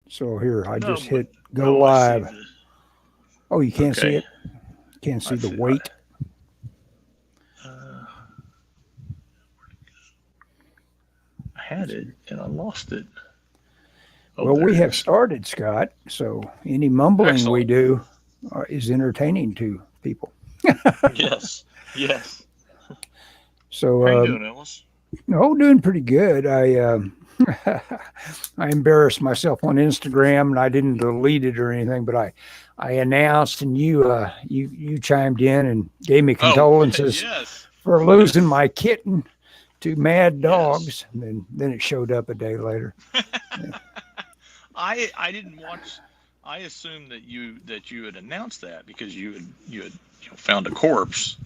So here, I No, just but hit go oh, I see live. the. Oh, you can't see Okay, it? Can't I see the see. weight? Uh, I had it and I lost it. Oh, Well, there we it have is. started, Scott. So any mumbling we Excellent. do is entertaining to people. Yes. Yes. So, How you doing, Ellis? oh, doing pretty good. I embarrassed myself on Instagram, and I didn't delete it or anything, but I announced, and you chimed in and gave me Oh, condolences yes. for losing Yes. my kitten to mad Yes. dogs, and then it showed up a day later. Yeah. I didn't watch. I assumed that you had announced that because you had found a corpse,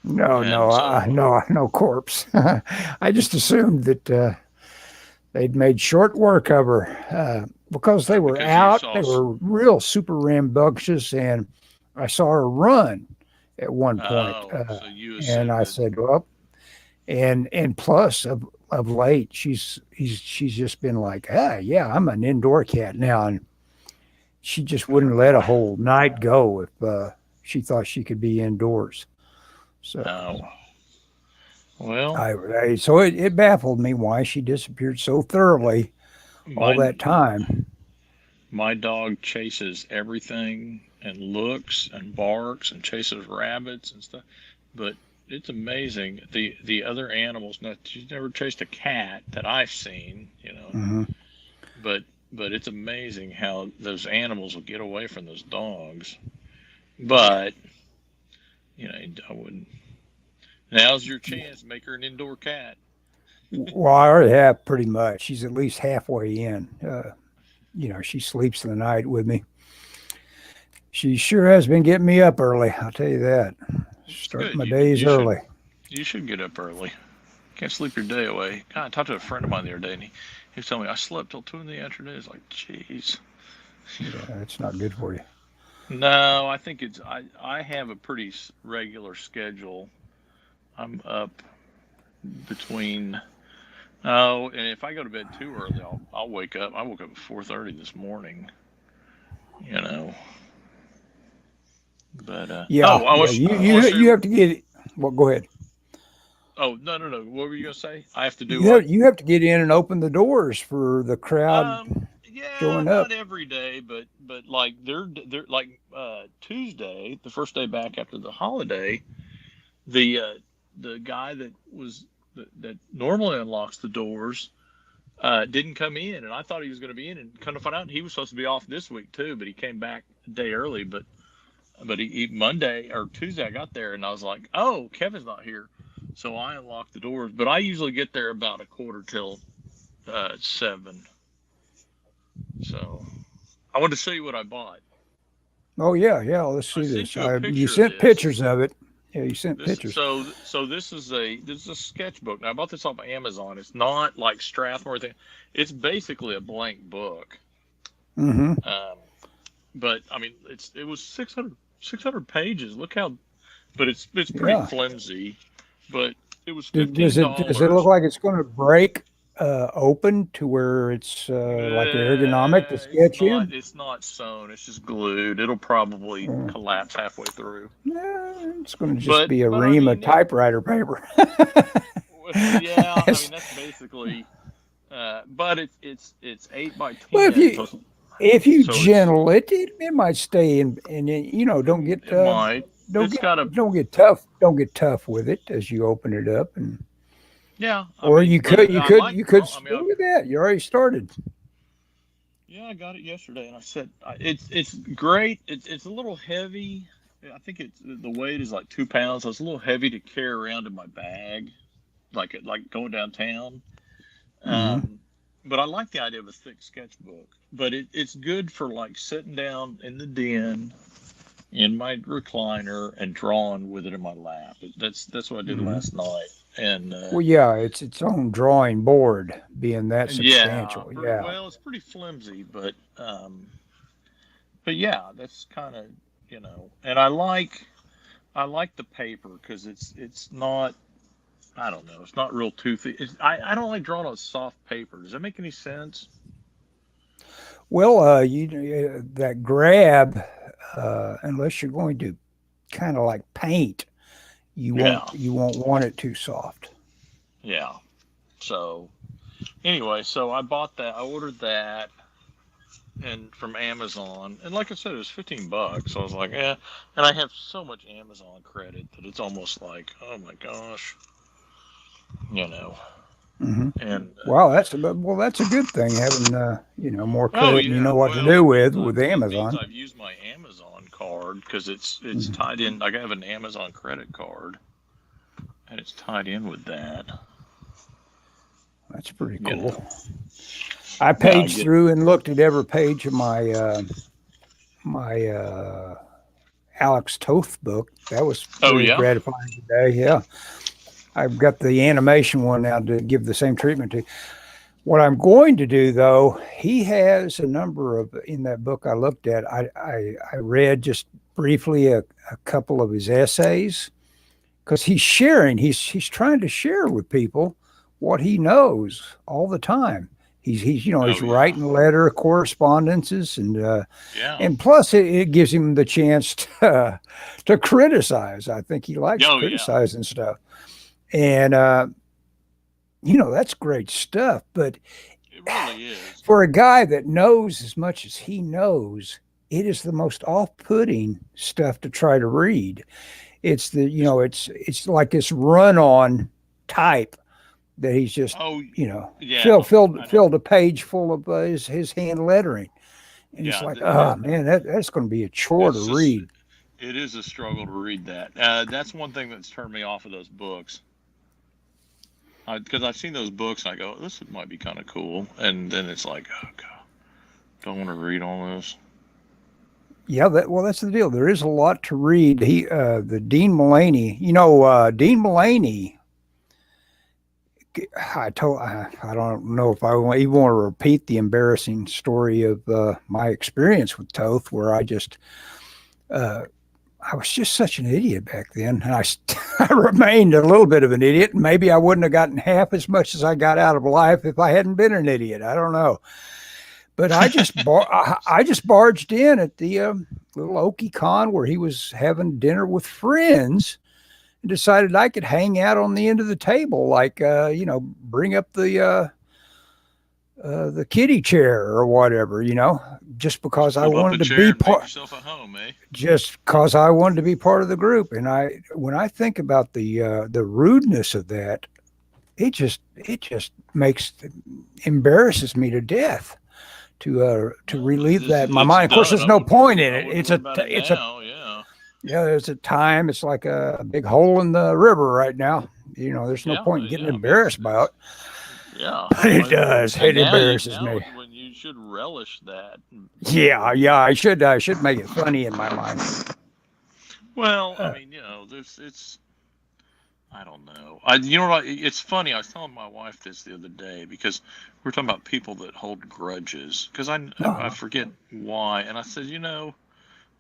No, and so no corpse. I just assumed that they'd made short work of her because they were because you out. saw. They were real super rambunctious, and I saw her run at one point, Oh, so you and assumed I that. said, "Well," and plus of late, she's just been like, "Ah, yeah, I'm an indoor cat now," and she just wouldn't let a whole night go if she thought she could be indoors. So Oh, well, so it baffled me why she disappeared so thoroughly all my that time. my dog chases everything and looks and barks and chases rabbits and stuff, but it's amazing the other animals. Not she's never chased a cat that I've seen, Hmm. but it's amazing how those animals will get away from those dogs. But I wouldn't. Now's your chance. Make her an indoor cat. Well, I already have pretty much. She's at least halfway in. She sleeps the night with me. She sure has been getting me up early. I'll tell you that. It's Start good. my You days you should early. you should get up early. Can't sleep your day away. God, I talked to a friend of mine the other day, and he was telling me I slept till 2 in the afternoon. It's like, jeez. Yeah, it's not good for you. No, I think I have a pretty regular schedule. I'm up between and if I go to bed too early, I'll wake up. I woke up at 4:30 this morning. You know, but Yeah, I yeah. was You I you was you saying. have to get. Well, go ahead. Oh, no, no, no. What were you gonna say? I have to do You what? have to get in and open the doors for the crowd Yeah, showing not up. every day, but like they're like Tuesday, the first day back after the holiday, the guy that normally unlocks the doors didn't come in, and I thought he was going to be in, and kind of find out he was supposed to be off this week too, but he came back a day early, but he Monday or Tuesday I got there and I was like, oh, Kevin's not here, so I unlocked the doors, but I usually get there about a quarter till 7. So I wanted to show you what I bought. Oh yeah, yeah. Let's I see sent this. you a You picture of sent this. pictures of it. Yeah, you sent This pictures. so this is a sketchbook. Now I bought this off of Amazon. It's not like Strathmore thing. It's basically a blank book. Mm-hmm. Um, but I mean, it was 600 pages. Look how, but it's pretty Yeah. flimsy. But it was Does fifteen it look dollars. like it's going to break open to where it's like ergonomic to sketch in? It's not sewn. It's just glued. It'll probably Uh, collapse halfway through. it's going to just be a But I ream of mean, typewriter paper. yeah. I mean, It's- that's basically. But it's well, 8 by 10. So if you so it's gentle it, it might stay in, and it might. It's got a don't get tough with it as you open it up, and yeah. I or mean, but I like you could draw. I mean, look at that. You already started. yeah, I got it yesterday, and I said it's great. It's a little heavy. I think it's the weight is like 2 pounds, so it's a little heavy to carry around in my bag, like going downtown. Hmm. Um, but I like the idea of a thick sketchbook. But it's good for like sitting down in the den in my recliner and drawing with it in my lap. That's what I did Hmm. last night. And Well, yeah, it's its own drawing board, being that yeah, substantial. Yeah. well, it's pretty flimsy, but yeah, that's kind of and I like the paper because it's not. I don't know. It's not real toothy. I don't like drawing on soft paper. Does that make any sense? Well, that grab, unless you're going to kind of like paint, Yeah, you won't want it too soft. yeah. So anyway, so I bought that. I ordered that and from Amazon, and like I said, it was $15. So I was like, eh. And I have so much Amazon credit that it's almost like, oh my gosh, you know. Hmm. And Well, that's a good thing having more oh credit and you yeah, know what to well, do with it means Amazon. I've used my Amazon card because it's Mhm. tied in. Like I have an Amazon credit card, and it's tied in with that. That's pretty You cool. know, I yeah, I paged get. through and looked at every page of my Alex Toth book. That was Oh very yeah. gratifying today. Yeah, I've got the animation one now to give the same treatment to. What I'm going to do, though, he has a number of in that book I looked at. I read just briefly a couple of his essays because he's sharing. He's trying to share with people what he knows all the time. He's Oh yeah. writing letter correspondences Yeah. and plus it gives him the chance to criticize. I think he likes Oh yeah. criticizing stuff, and that's great stuff. But It really is. for a guy that knows as much as he knows, it is the most off-putting stuff to try to read. It's the you It's, know it's like this run-on type that he's just oh filled yeah. filled I know. filled a page full of his hand lettering, and it's Yeah. like, oh man, that's going to be a chore to It's just read. it is a struggle to read that. That's one thing that's turned me off of those books. Because I've seen those books and I go, this might be kind of cool, and then it's like, oh god, don't want to read all this. Yeah, that's the deal. There is a lot to read. The Dean Mullaney, Dean Mullaney. I don't know if I even want to repeat the embarrassing story of my experience with Toth, where uh, I was just such an idiot back then, and I remained a little bit of an idiot. Maybe I wouldn't have gotten half as much as I got out of life if I hadn't been an idiot. I don't know. But I just barged in at the little Okie Con where he was having dinner with friends and decided I could hang out on the end of the table, like bring up the kiddie chair or whatever, just Just because I pulled up a wanted to chair be and made part. yourself at home, eh? Just because I wanted to be part of the group, and when I think about the rudeness of that, it just makes embarrasses me to death to Well, relieve that in my it's mind. Of course, done. there's no point in I it. wouldn't worry about it It's a now. Yeah. yeah. There's a time. It's like a big hole in the river right now. There's no Yeah. point in getting Yeah. I mean, embarrassed about, yeah. but it does. And It embarrasses now me. is when you should relish that. Yeah, yeah. I should make it funny in my mind. Well, I Uh, mean, it's I don't know. You know what? It's funny. I was telling my wife this the other day because we're talking about people that hold grudges. Because I uh, forget why, and I said,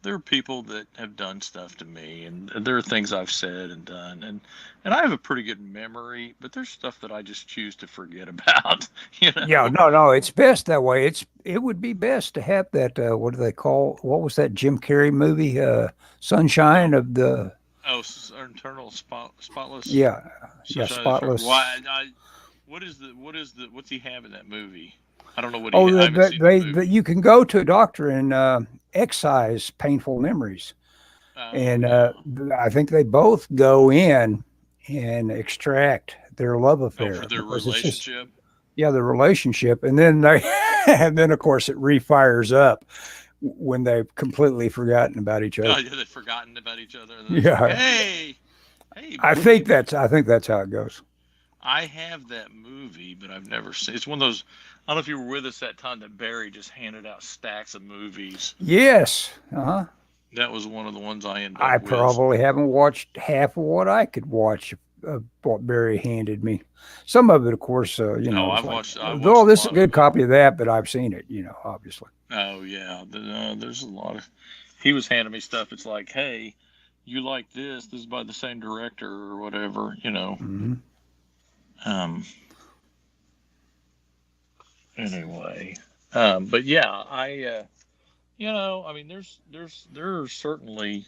there are people that have done stuff to me, and there are things I've said and done, and I have a pretty good memory, but there's stuff that I just choose to forget about. You yeah, know? no, no. It's best that way. It would be best to have that. What do they call? What was that Jim Carrey movie? Oh, Sunshine of the internal spotless yeah, yeah, sunshine. spotless. Why? What's he have in that movie? I don't know what he. Oh, I haven't seen the movie. you can go to a doctor and excise painful memories, Oh and yeah. I think they both go in and extract their love Oh, for affair their because it's just relationship. yeah the relationship, and then they and then of course it refires up when they've completely forgotten about each Oh, other. yeah, they've forgotten about each other, and then it's like, Yeah, hey, I buddy. think that's how it goes. I have that movie, but I've never seen. It's one of those. I don't know if you were with us that time that Barry just handed out stacks of movies. Yes, uh-huh. That was one of the ones I ended up I with. probably haven't watched half of what I could watch of what Barry handed me. Some of it, of course, Oh, it's like, I oh, watched a this is a lot of good it. copy of that, but I've seen it, obviously. Oh yeah, there's a lot of. He was handing me stuff. It's like, hey, you like this? This is by the same director or whatever. Hmm. Um. Anyway, But yeah, I mean, there are certainly,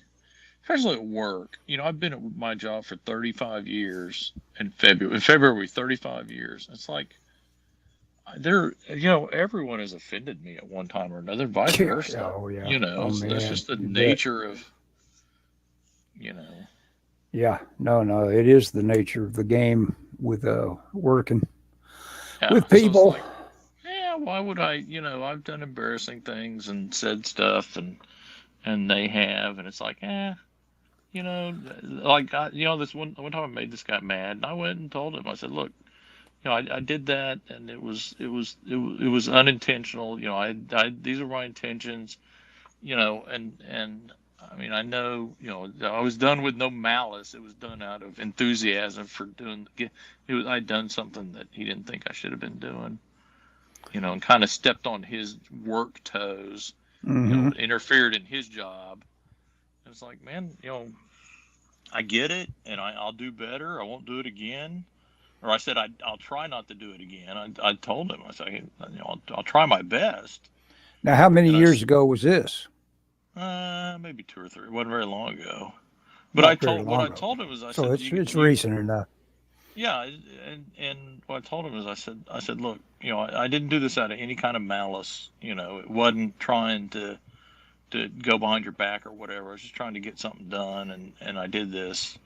especially at work. I've been at my job for 35 years in February. In February, 35 years. It's like everyone has offended me at one time or another, vice Yeah. versa. Oh yeah. Oh So that's man, just the you bet. nature of, you know, Yeah. No. It is the nature of the game with working yeah. with So it's people. like, yeah, why would I? I've done embarrassing things and said stuff, and they have, and it's like, you know, this one time I made this guy mad, and I went and told him. I said, look, I did that, and it was unintentional. These are my intentions. And I mean, I know, I was done with no malice. It was done out of enthusiasm for doing. I'd done something that he didn't think I should have been doing. And kind of stepped on his work toes. Hmm. Interfered in his job. It's like, man, I get it, and I'll do better. I won't do it again. Or I said I'll try not to do it again. I told him, I said, I'll try my best. Now, how many And years ago was this? maybe 2 or 3. It wasn't very long ago. But Not very what long I ago. told him was, I So said, it's recent enough. yeah, and what I told him is, I said, look, I didn't do this out of any kind of malice. It wasn't trying to go behind your back or whatever. I was just trying to get something done, and I did this. And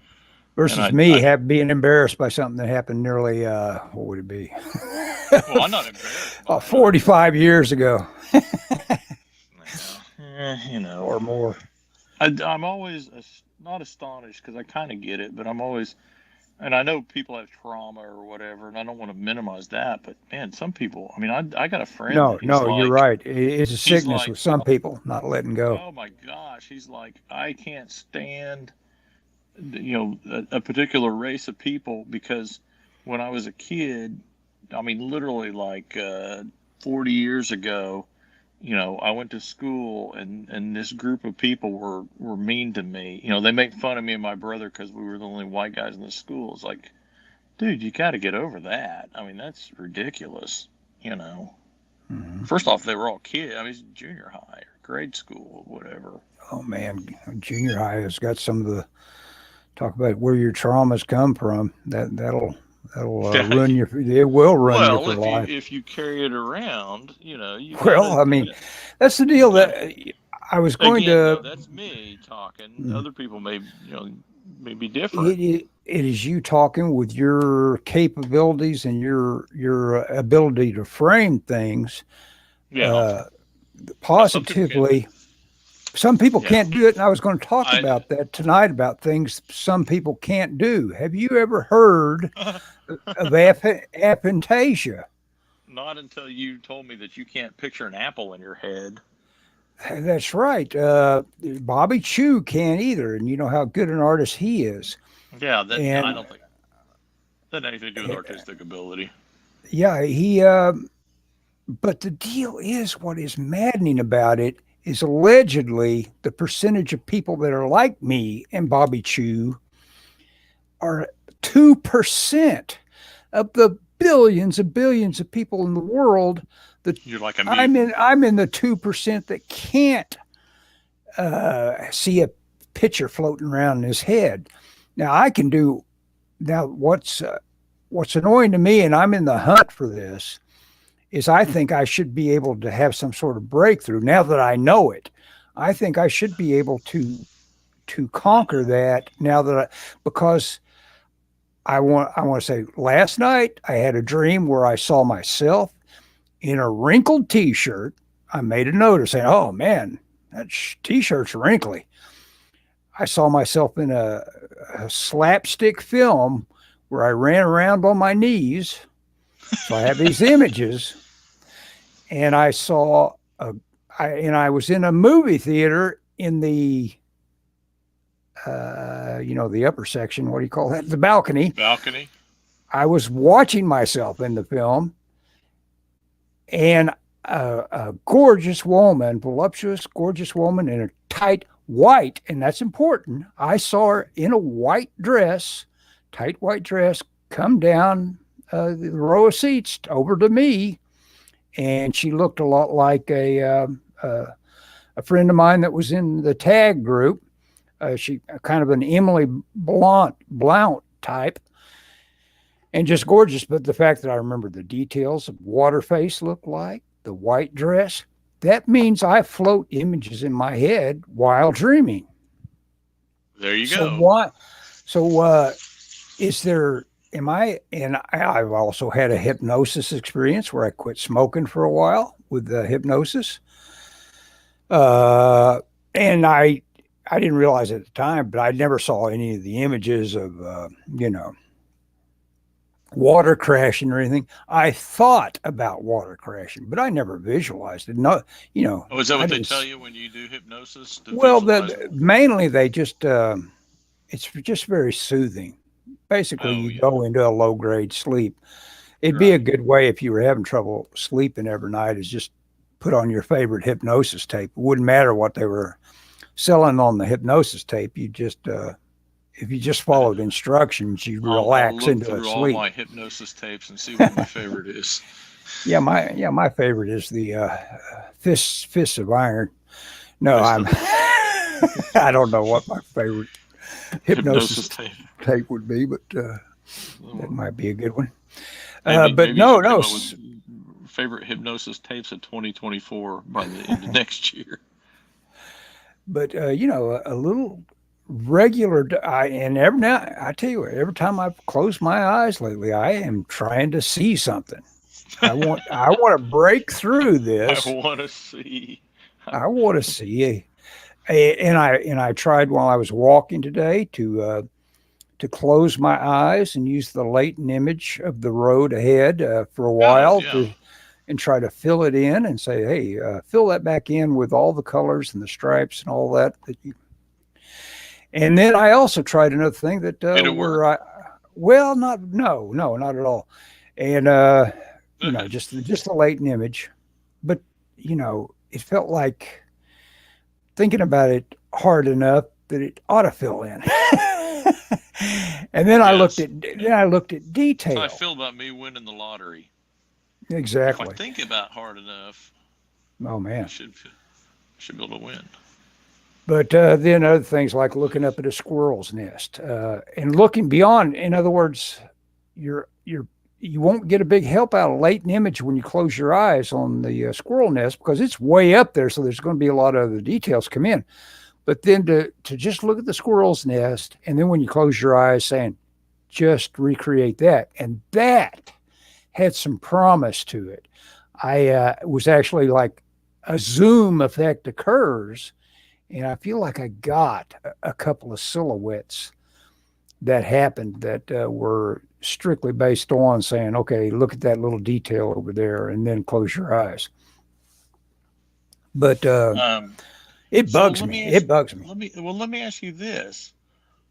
Versus me being embarrassed by something that happened nearly, what would it be? well, I'm not embarrassed by it. 45 years ago Or or more. I'm always not astonished, because I kind of get it, but I'm always, and I know people have trauma or whatever, and I don't want to minimize that, but man, some people, I mean, I got a friend that No, you're right. It's a he's sickness like, with some people, not letting go. oh my gosh, he's like, I can't stand, a particular race of people, because when I was a kid, I mean, literally like 40 years ago, I went to school, and this group of people were mean to me. They make fun of me and my brother because we were the only white guys in the school. It's like, dude, you got to get over that. I mean, that's ridiculous. Hmm. First off, they were all kids. I mean, it's junior high or grade school or whatever. Oh man, junior high has got some of the talk about where your traumas come from. That'll Yeah. ruin you. It will run you Well, for if you life. if you carry it around, you Well, gotta I mean, that's the deal. gotta. That I was going Again, to. now that's me talking. Mm, Other people may be different. it is you talking with your capabilities and your ability to frame things Yeah. uh, Now some people can't. positively. Some people Yeah. can't do it, and I was going to talk I about that tonight about things some people can't do. Have you ever heard of aphantasia? not until you told me that you can't picture an apple in your head. That's right. Bobby Chew can't either, and you know how good an artist he is. Yeah, that I And don't think that had anything to do with artistic ability. yeah, he. But the deal is, what is maddening about it is allegedly the percentage of people that are like me and Bobby Chew are 2% of the billions and billions of people in the world. That You're like a mutant. I'm in the 2% that can't see a picture floating around in his head. Now I can do. Now what's annoying to me, and I'm in the hunt for this, is I think I should be able to have some sort of breakthrough. Now that I know it, I think I should be able to conquer that. Now that because I want to say, last night I had a dream where I saw myself in a wrinkled T-shirt. I made a note of saying, "Oh man, that T-shirt's wrinkly." I saw myself in a slapstick film where I ran around on my knees. So I have these images, and I saw I was in a movie theater in the the upper section. What do you call that? The balcony. Balcony. I was watching myself in the film, and a gorgeous woman, voluptuous, gorgeous woman in a tight white, and that's important. I saw her in a white dress, tight white dress, come down the row of seats over to me, and she looked a lot like a friend of mine that was in the tag group. She kind of an Emily Blount type, and just gorgeous. But the fact that I remember the details of what her face looked like, the white dress, that means I float images in my head while dreaming. There you So go. what? So is there? Am I? And I've also had a hypnosis experience where I quit smoking for a while with the hypnosis. And I didn't realize at the time, but I never saw any of the images of water crashing or anything. I thought about water crashing, but I never visualized it. No, Oh, is that I what they didn't. tell you when you do hypnosis to Well, visualize? mainly they just it's just very soothing. Basically, Oh you yeah, go into a low grade sleep. It'd be a right. good way if you were having trouble sleeping every night, is just put on your favorite hypnosis tape. It wouldn't matter what they were selling on the hypnosis tape. You just if you just followed instructions, you I'll relax look into a through all sleep. my hypnosis tapes and see what my favorite is. My favorite is the fists of iron. No, Fist I'm of Iron I don't know what my favorite hypnosis hypnosis tape. tape would be, but that might be a good one. But Maybe you no, should no. come up with favorite hypnosis tapes of 2024 by the end of next year. But a little regular. And every now I tell you what, every time I've closed my eyes lately, I am trying to see something. I want to break through I this. want to see. I want to see. And I tried while I was walking today to close my eyes and use the latent image of the road ahead for a Oh while yeah. and try to fill it in and say, hey, fill that back in with all the colors and the stripes and all that you. And then I also tried another thing that Did it work? well, not at all. And just the latent image, but it felt like thinking about it hard enough that it ought to fill in. And then Yes. I looked at That's how I detail. feel about me winning the lottery. If I Exactly. think about hard enough, Oh I man. should be able to win. But then other things like looking up at a squirrel's nest and looking beyond. In other words, you won't get a big help out of latent image when you close your eyes on the squirrel nest because it's way up there. So there's going to be a lot of the details come in. But then to just look at the squirrel's nest, and then when you close your eyes, saying, just recreate that, and that had some promise to it. I was actually like a zoom effect occurs, and I feel like I got a couple of silhouettes that happened that were strictly based on saying, okay, look at that little detail over there, and then close your eyes. But Um, it so bugs let me. me ask It bugs me. let me ask you this.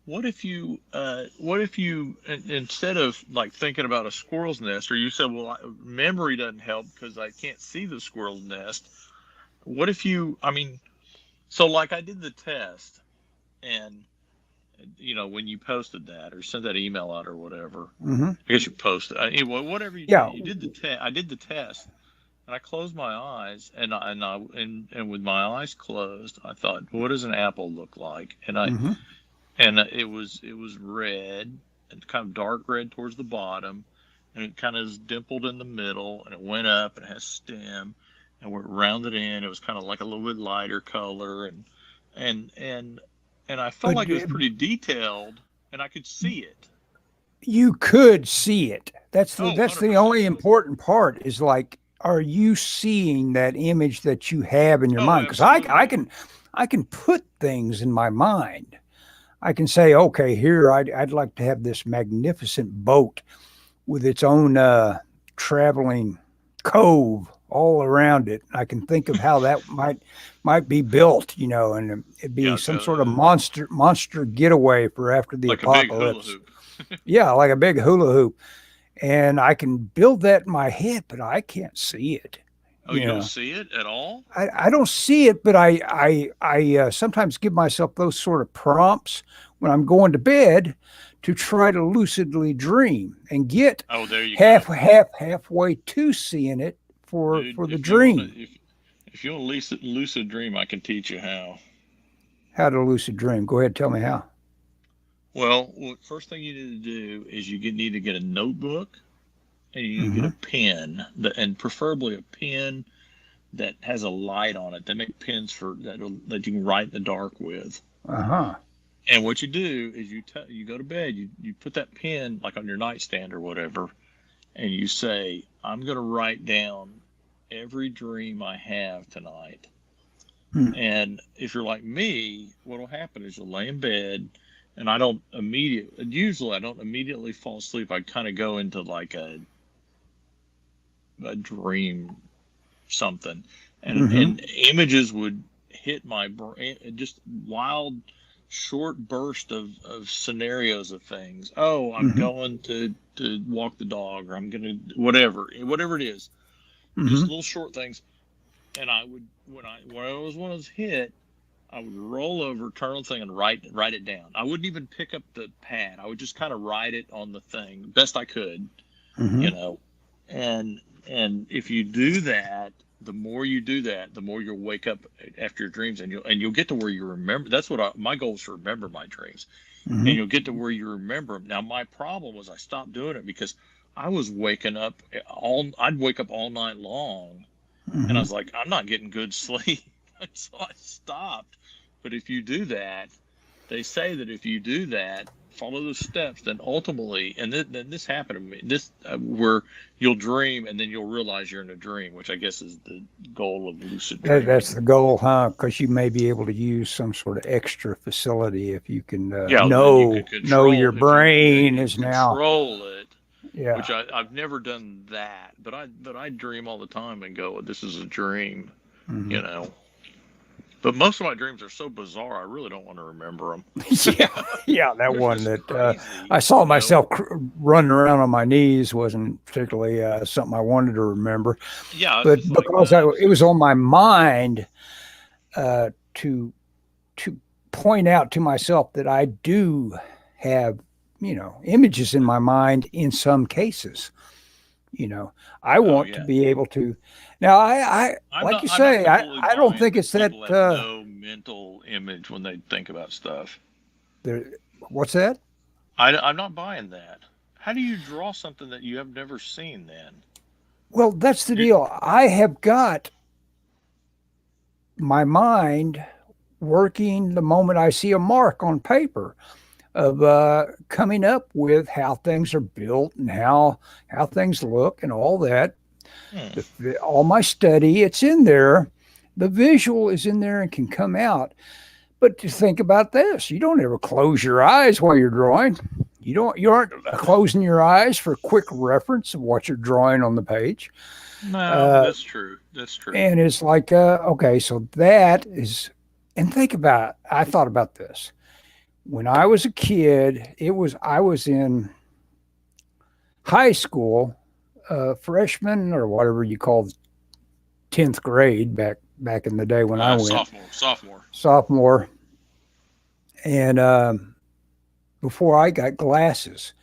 What if you instead of like thinking about a squirrel's nest, or you said, well, memory doesn't help because I can't see the squirrel's nest. What if you, I mean, so like I did the test, and when you posted that or sent that email out or whatever, Hmm. I guess you posted anyway, whatever you Yeah. did, you did the test. I did the test, and I closed my eyes, and with my eyes closed, I thought, what does an apple look like? Hmm. It was red and kind of dark red towards the bottom, and it kind of is dimpled in the middle, and it went up and it has stem, and where it rounded in, it was kind of like a little bit lighter color, and and and I felt But like it was pretty detailed, and I could see it. you could see it. That's the Oh, that's 100%. the only important part is like, are you seeing that image that you have in your Oh, mind? Because I absolutely. can put things in my mind. I can say, okay, here I'd like to have this magnificent boat with its own traveling cove all around it. I can think of how that might be built, and it'd be Yeah, some sort of monster getaway for after the like a big hula apocalypse. hoop. Yeah, like a big hula hoop. And I can build that in my head, but I can't see it. Oh, You you don't know, see it at all? I don't see it, but I sometimes give myself those sort of prompts when I'm going to bed to try to lucidly dream and get Oh, there you go. halfway to seeing it for Dude, the if you want dream. to, if you want to lucid dream, I can teach you how. How to lucid dream. Go ahead, tell me how. Well, first thing you need to do is need to get a notebook and you need to get Mm-hmm. a pen, and preferably a pen that has a light on it. They make pens that you can write in the dark with. Uh-huh. And what you do is you go to bed, you put that pen like on your nightstand or whatever, and you say, I'm going to write down every dream I have tonight. Hmm. And if you're like me, what'll happen is you'll lay in bed, and usually I don't immediately fall asleep. I kind of go into like a dream something, Mm-hmm. and images would hit my brain, just wild short burst of scenarios of things. Oh, I'm Mm-hmm. going to walk the dog, or I'm gonna whatever it is, Mm-hmm. just little short things. And I would when I was hit, I would roll over, turn on the thing, and write it down. I wouldn't even pick up the pad. I would just kind of write it on the thing best I could, Mm-hmm. you know. And if you do that, the more you do that, the more you'll wake up after your dreams, and you'll get to where you remember. That's what my goal is, to remember my dreams, and Mm-hmm. you'll get to where you remember them. Now, my problem was I stopped doing it because I was waking up I'd wake up all night long, and I Mm-hmm. was like, I'm not getting good sleep. So I stopped. But if you do that, they say that if you do that, follow those steps, then ultimately, and then this happened to me, where you'll dream and then you'll realize you're in a dream, which I guess is the goal of lucid That's dreaming. the goal, huh? Because you may be able to use some sort of extra facility if you can Yeah, then you can know your control, if brain you can is now. control it, Yeah. which I've never done that, but I dream all the time and go, this is a dream, Mm-hmm. you know. But most of my dreams are so bizarre, I really don't want to remember them. Yeah, yeah, that They're one just that crazy, I saw you know. myself running around on my knees wasn't particularly something I wanted to remember, Yeah, it's but just like because it was on my mind to point out to myself that I do have images in my mind in some cases. You know, I oh want to yeah. be able to. Now, I like you I'm not say, completely I don't buying think that it's that. people have no mental image when they think about stuff. There, what's that? I'm not buying that. How do you draw something that you have never seen then? Well, that's the You, deal. I have got my mind working the moment I see a mark on paper of coming up with how things are built and how things look and all that. hmm. All my study, it's in there. The visual is in there and can come out. But to think about this, you don't ever close your eyes while you're drawing. You aren't closing your eyes for quick reference of what you're drawing on the page. No, Uh, that's true. That's true. and it's like, okay, so that is, and think about it. I thought about this when I was a kid. I was in high school, freshman or whatever you call 10th grade back in the day when I went, Sophomore. sophomore, and before I got glasses.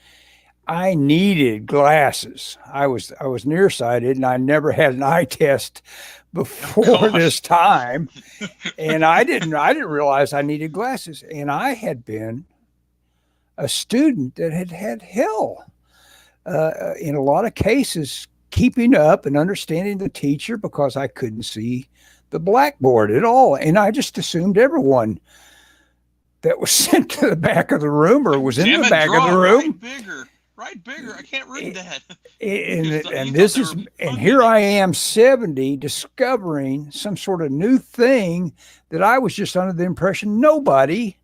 I needed glasses. I was nearsighted, and I never had an eye test Oh before gosh. this time, and I didn't realize I needed glasses. And I had been a student that had had hell in a lot of cases keeping up and understanding the teacher because I couldn't see the blackboard at all, and I just assumed everyone that was sent to the back of the room or was in Damn the it, back of the draw it room. right bigger. Right bigger. I can't read that. And You thought this they is were and punking here I you. am 70 discovering some sort of new thing that I was just under the impression nobody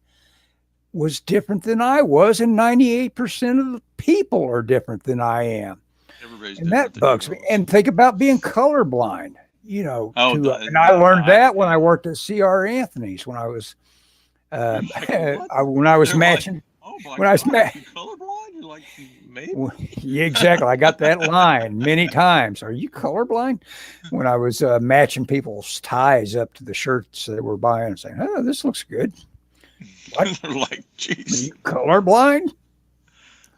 was different than I was, and 98% of the people are different than I am. Everybody's And different that than you, bugs me. Ellis. And think about being colorblind, Oh, and I learned I that when I worked at CR Anthony's when I was You're like, what? when I was They're like, matching oh my when I was gosh, you colorblind? You're like, maybe. yeah, exactly. I got that line many times. Are you colorblind? When I was matching people's ties up to the shirts they were buying and saying, oh, this looks good. What? They're like, Are jeez. you colorblind?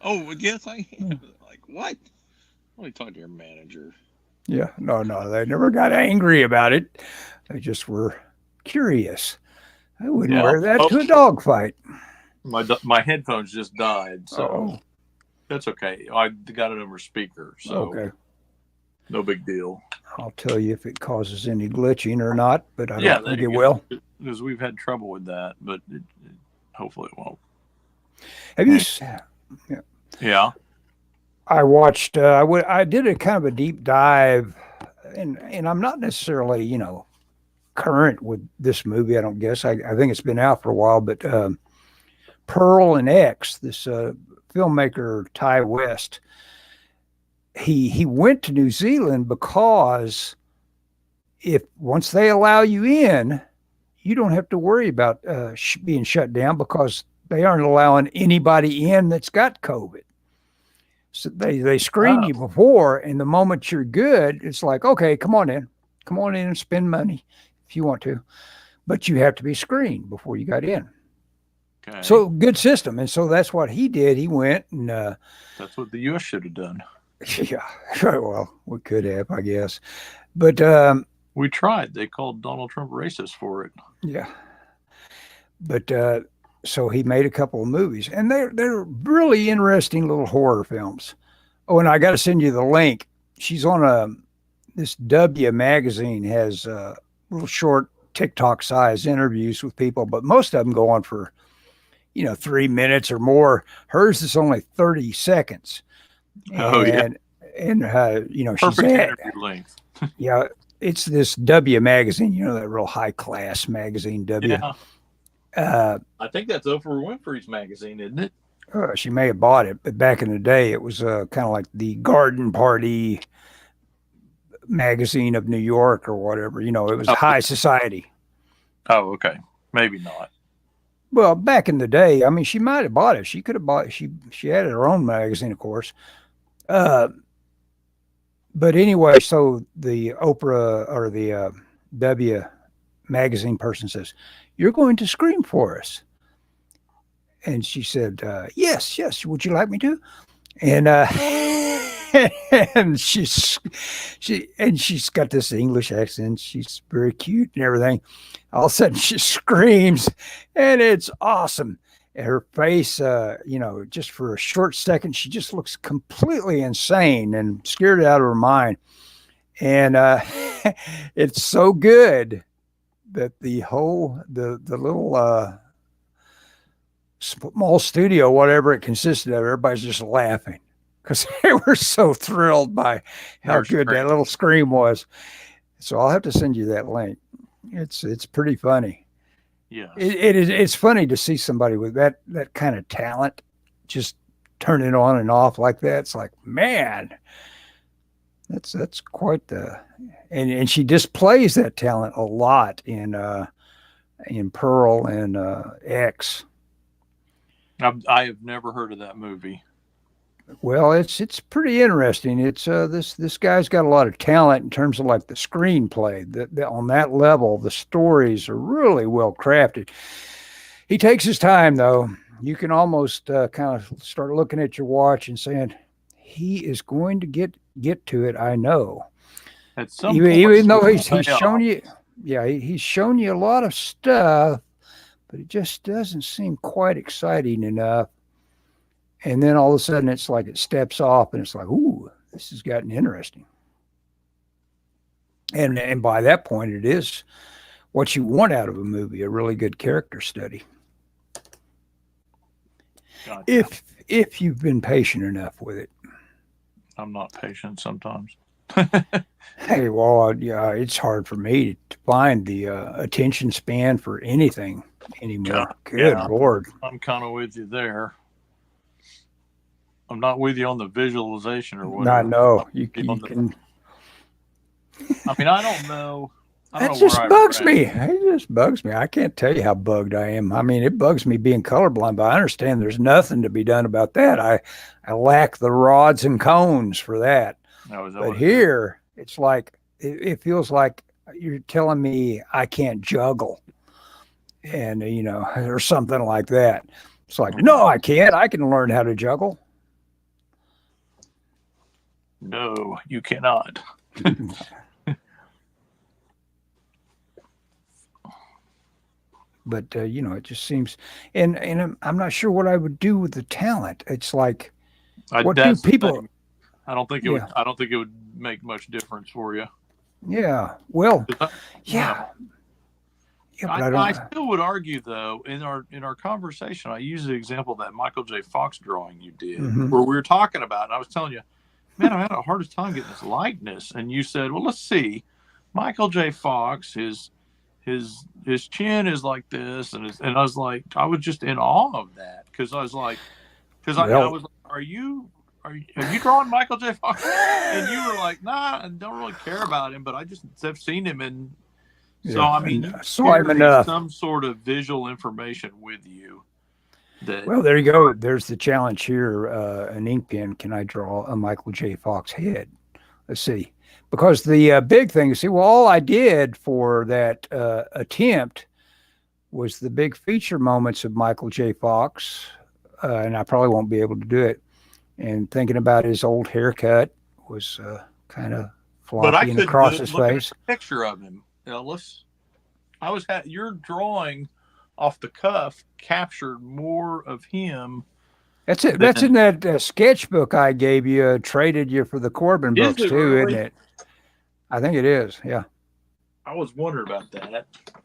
Oh, well, yes, I am. Like, what? Let me talk to your manager. Yeah, no, they never got angry about it. They just were curious. I wouldn't Yeah. wear that Oh, to a dog fight. my headphones just died, so Oh, that's okay. I got it over speaker, so okay. no big deal. I'll tell you if it causes any glitching or not, but I Yeah, don't there think it you will. go. Because we've had trouble with that, but hopefully it won't. Have you? Yeah. I watched. I did a kind of a deep dive, and I'm not necessarily current with this movie. I don't guess. I think it's been out for a while, but Pearl and X, this filmmaker Ty West, he went to New Zealand because if once they allow you in, you don't have to worry about being shut down because they aren't allowing anybody in that's got COVID. So they screen you before, and the moment you're good, it's like, okay, come on in and spend money if you want to, but you have to be screened before you got in. Okay. So good system, and so that's what he did. He went and that's what the U.S. should have done. yeah, well, we could have, I guess, but we tried. They called Donald Trump racist for it. Yeah, but so he made a couple of movies, and they're really interesting little horror films. Oh, and I got to send you the link. She's on this W magazine has little short TikTok size interviews with people, but most of them go on for 3 minutes or more. Hers is only 30 seconds. Oh yeah, and perfect she's interview length. Yeah, it's this W magazine, that real high class magazine W. Yeah. I think that's Oprah Winfrey's magazine, isn't it? She may have bought it, but back in the day, it was kind of like the Garden Party magazine of New York or whatever. It was high society. Oh, okay. Maybe not. Well, back in the day, I mean, she might have bought it. She could have bought it. She had her own magazine, of course. But anyway, so the Oprah or the W magazine person says, "You're going to scream for us." And she said, yes, would you like me to? And and she's got this English accent. She's very cute and everything. All of a sudden she screams, and it's awesome. And her face, just for a short second, she just looks completely insane and scared out of her mind. And it's so good that the little small studio, whatever it consisted of, everybody's just laughing because they were so thrilled by how good that little scream was. So I'll have to send you that link. It's pretty funny. Yeah, it's funny to see somebody with that kind of talent just turn it on and off like that. It's like, man, that's quite the and she displays that talent a lot in Pearl and X. I have never heard of that movie. Well, it's pretty interesting. It's this guy's got a lot of talent in terms of like the screenplay. That on that level, the stories are really well crafted. He takes his time, though. You can almost kind of start looking at your watch and saying, he is going to get to it. I know. At some even though he's shown you, he's shown you a lot of stuff, but it just doesn't seem quite exciting enough. And then all of a sudden it's like it steps off and it's like, ooh, this has gotten interesting. And by that point, it is what you want out of a movie, a really good character study. Gotcha. If you've been patient enough with it. I'm not patient sometimes. Hey, well, yeah, it's hard for me to find the attention span for anything anymore. Good Lord. I'm kind of with you there. I'm not with you on the visualization or whatever. No, you can. I mean, I don't know. That just bugs me. It just bugs me. I can't tell you how bugged I am. I mean, it bugs me being colorblind, but I understand there's nothing to be done about that. I lack the rods and cones for that. But here, it's like, it feels like you're telling me I can't juggle and, or something like that. It's like, no, I can't. I can learn how to juggle. No, you cannot. But it just seems, and I'm not sure what I would do with the talent. It's like, what do That's the people? thing. I don't think it would. Yeah, I don't think it would make much difference for you. yeah. Well, 'Cause yeah, yeah, but I I don't. still would argue, though, in our conversation, I used the example of that Michael J. Fox drawing you did, Mhm. where we were talking about, and I was telling you, man, I had the hardest time getting this likeness, and you said, well, let's see, Michael J. Fox, his chin is like this, and I was like, I was just in awe of that because I was like, I Well, was like, are you drawing Michael J. Fox? And you were like, nah, I don't really care about him, but I just have seen him, and so yeah, I mean, and you I saw him carry enough. some sort of visual information with you that Well, there you go. There's the challenge here. An ink pen. Can I draw a Michael J. Fox head? Let's see. Because the big thing is, see, well, all I did for that attempt was the big feature moments of Michael J. Fox, and I probably won't be able to do it. And thinking about his old haircut was kind of but I floppy and couldn't across his looking at face. a picture of him, Ellis. Your drawing off the cuff captured more of him That's it. That's in than that sketchbook I gave you, traded you for the Corbin is books it too, isn't really? it? I think it is. Yeah, I was wondering about that. I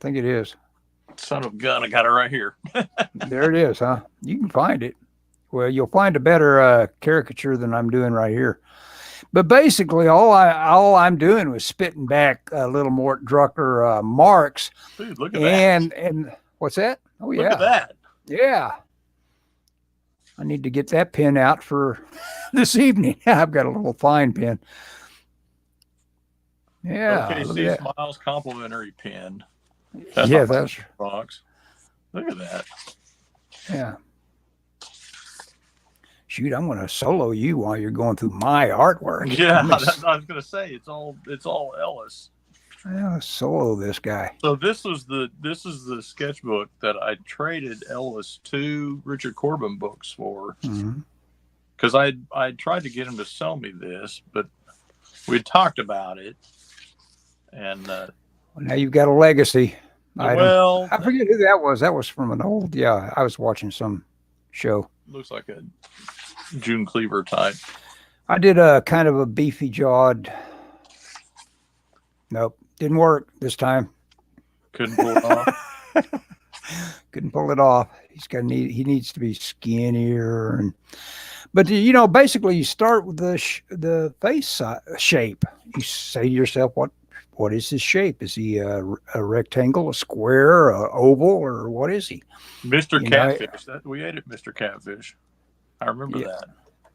think it is. Son of a gun, I got it right here. There it is, huh? You can find it. Well, you'll find a better caricature than I'm doing right here. But basically, all I'm doing was spitting back little Mort Drucker marks, Dude, look at that. and what's that? Oh Look at yeah, that. yeah. I need to get that pen out for this evening. I've got a little fine pen. Yeah, look OKC at that. Smiles complimentary pen. That's Yeah, not that's box. Look at that. yeah. Shoot, I'm going to solo you while you're going through my artwork. Yeah, Let me I was gonna say it's all Ellis. solo this guy. So this is the sketchbook that I traded Ellis 2 Richard Corben books for Mhm. because I tried to get him to sell me this, but we talked about it, and Well, now you've got a legacy item. well, I forget who that was. That was from an old, yeah, I was watching some show. looks like a June Cleaver type. I did a kind of a beefy jawed. Nope, didn't work this time. Couldn't pull it off. Couldn't pull it off. He needs to be skinnier but basically you start with the face shape. You say to yourself, what is his shape? Is he a rectangle, a square, a oval, or what is he? Mr. You know, Catfish. We ate it, Mr. Catfish. I remember yeah, that.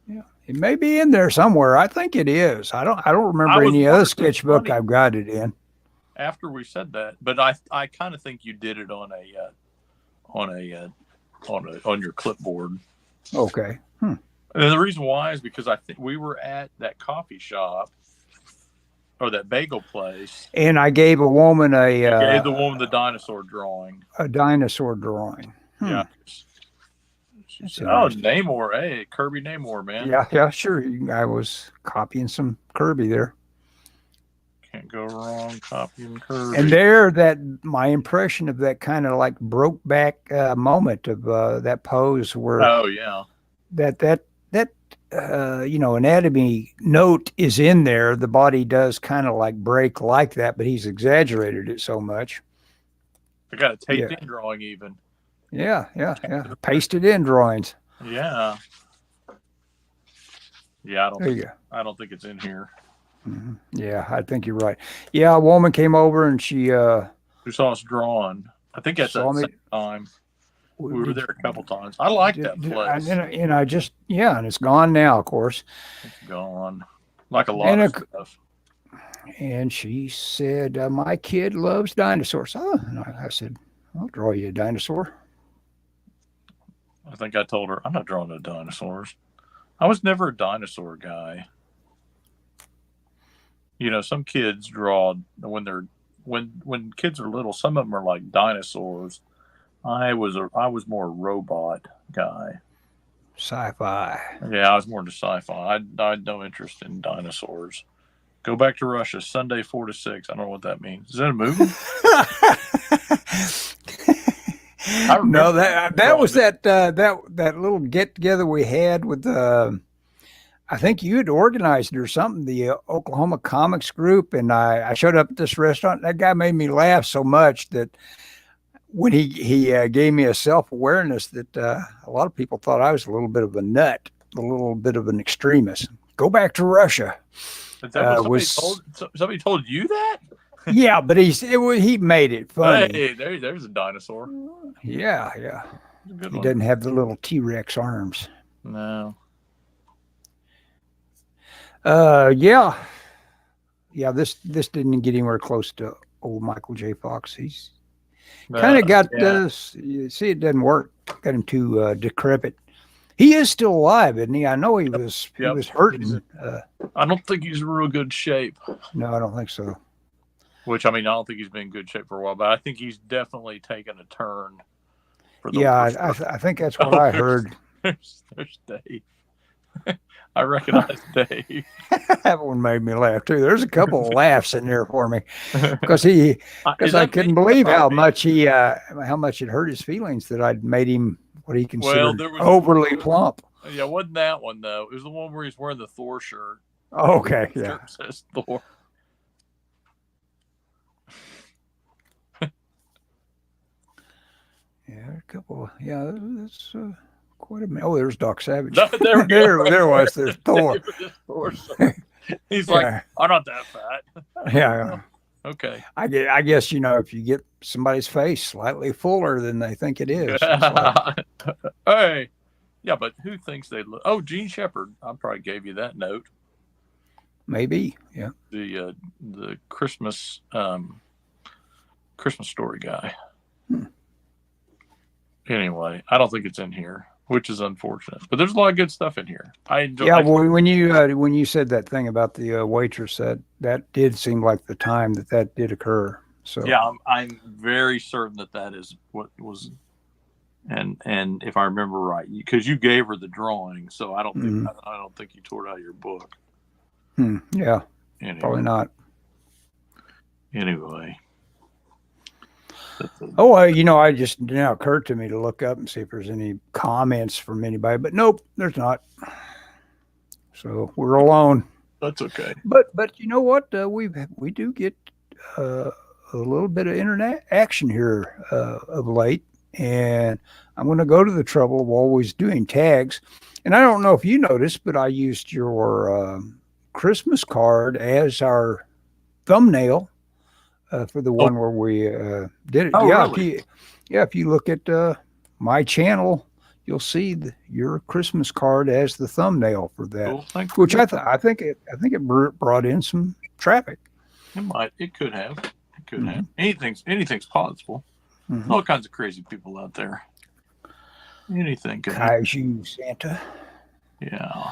yeah. It may be in there somewhere. I think it is. I don't I remember was any other wondering, it's sketchbook funny I've got it in. after we said that, but I kind of think you did it on your clipboard. Okay. And the reason why is because I think we were at that coffee shop or that bagel place. And I gave a woman You gave the woman the dinosaur drawing. a dinosaur drawing. Yeah. She That's said, "Oh, interesting. Namor, hey, Kirby Namor, man. Yeah, sure. I was copying some Kirby there. Can't go wrong copying Kirby." And there, that my impression of that kind of like broke back moment of that pose where Oh yeah, that anatomy note is in there. The body does kind of like break like that, but he's exaggerated it so much. I got a taped Yeah. in drawing even. Yeah. Pasted in drawings. Yeah, yeah. There you go. I don't think it's in here. Mhm. Yeah, I think you're right. Yeah, a woman came over and she Who saw us drawing? I think at saw that me. same time. We were there a couple times. I like that place. And I just, yeah, and it's gone now, of course. It's gone. Like a lot of stuff. And she said, my kid loves dinosaurs. Oh, and I said, I'll draw you a dinosaur. I think I told her, I'm not drawing no dinosaurs. I was never a dinosaur guy. Some kids draw when kids are little, some of them are like dinosaurs. I was more a robot guy. Sci-fi. Yeah, I was more into sci-fi. I had no interest in dinosaurs. Go Back to Russia, Sunday 4 to 6. I don't know what that means. Is that a movie? No, that was that little get together we had with I think you had organized it or something, the Oklahoma Comics Group, and I showed up at this restaurant. That guy made me laugh so much that when he gave me a self-awareness that a lot of people thought I was a little bit of a nut, a little bit of an extremist. Go Back to Russia. Is that what somebody told you that? Yeah, but he made it funny. Hey, there's a dinosaur. Yeah. He doesn't have the little T-Rex arms. No. Yeah. This didn't get anywhere close to old Michael J. Fox. He's kind of got this. You see, it doesn't work. Got him too decrepit. He is still alive, isn't he? I know he was hurting. I don't think he's in real good shape. No, I don't think so. Which, I mean, I don't think he's been in good shape for a while, but I think he's definitely taken a turn. I think that's what I heard. There's Dave. I recognize Dave. That one made me laugh too. There's a couple of laughs in there for me because I couldn't believe how much it hurt his feelings that I'd made him what he considered overly plump. Yeah, wasn't that one though? It was the one where he's wearing the Thor shirt. Oh, okay, yeah. Shirt says Thor. Yeah, a couple. Yeah, that's quite a. Oh, there's Doc Savage. There was. There's Thor. He's like, I'm not that fat. Yeah. Okay. I guess if you get somebody's face slightly fuller than they think it is. Hey, yeah, but who thinks they look? Oh, Gene Shepard. I probably gave you that note. Maybe, yeah. The Christmas Story guy. Anyway, I don't think it's in here, which is unfortunate. But there's a lot of good stuff in here. I enjoy. Yeah, well, when you said that thing about the waitress, that did seem like the time that did occur. So yeah, I'm very certain that is what was, and if I remember right, because you gave her the drawing, so I don't think you tore it out of your book. Yeah, anyway. Probably not. Anyway. Oh, I just now occurred to me to look up and see if there's any comments from anybody, but nope, there's not. So we're alone. That's okay. But you know what? We do get a little bit of internet action here of late, and I'm going to go to the trouble of always doing tags. And I don't know if you noticed, but I used your Christmas card as our thumbnail. For the one where we did it. Oh, yeah, really? If you look at my channel, you'll see your Christmas card as the thumbnail for that. Cool. Which I think it brought in some traffic. It could have. It could have. Anything's possible. All kinds of crazy people out there. Anything could happen. Kaiju Santa. Yeah.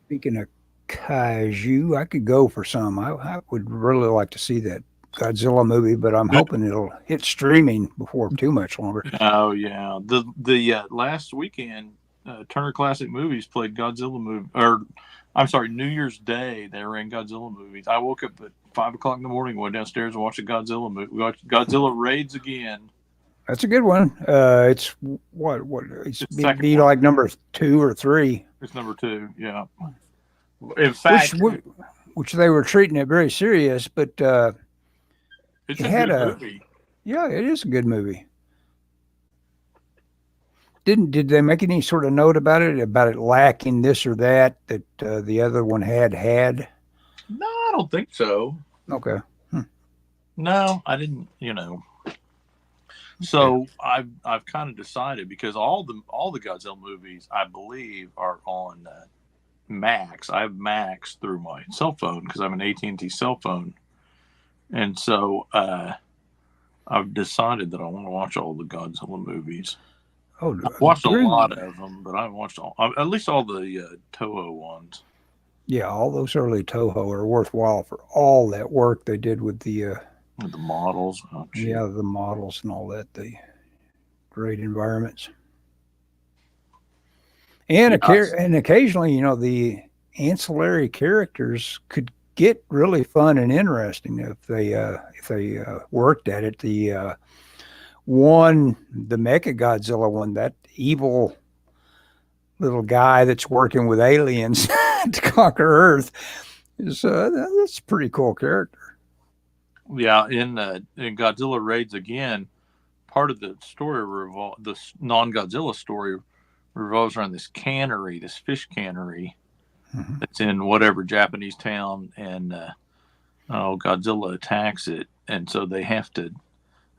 Speaking of kaiju, I could go for some. I would really like to see that Godzilla movie, but I'm hoping it'll hit streaming before too much longer. Oh yeah, the last weekend, Turner Classic Movies played Godzilla movie, or I'm sorry, New Year's Day they ran Godzilla movies. I woke up at 5 o'clock in the morning, went downstairs and watched a Godzilla movie. We watched Godzilla Raids Again. That's a good one. It's what it's be like number 2 or 3. It's number 2. Yeah. In fact, which they were treating it very serious, but. It's a good movie. Yeah, it is a good movie. Did they make any sort of note about it lacking this or that the other one had? No, I don't think so. Okay. No, I didn't. So I've kind of decided, because all the Godzilla movies I believe are on Max. I have Max through my cell phone because I have an AT&T cell phone. And so I've decided that I want to watch all the Godzilla movies. Oh, I've watched a lot of them, but I haven't watched at least all the Toho ones. Yeah, all those early Toho are worthwhile for all that work they did with the models. Oh, yeah, the models and all that. The great environments. And occasionally, the ancillary characters could get really fun and interesting if they worked at it. The Mecha Godzilla one, that evil little guy that's working with aliens to conquer Earth, is that's a pretty cool character. Yeah, in Godzilla Raids Again, part of the story the non-Godzilla story revolves around this cannery, this fish cannery Mm-hmm. that's in whatever Japanese town, and Godzilla attacks it, and so they have to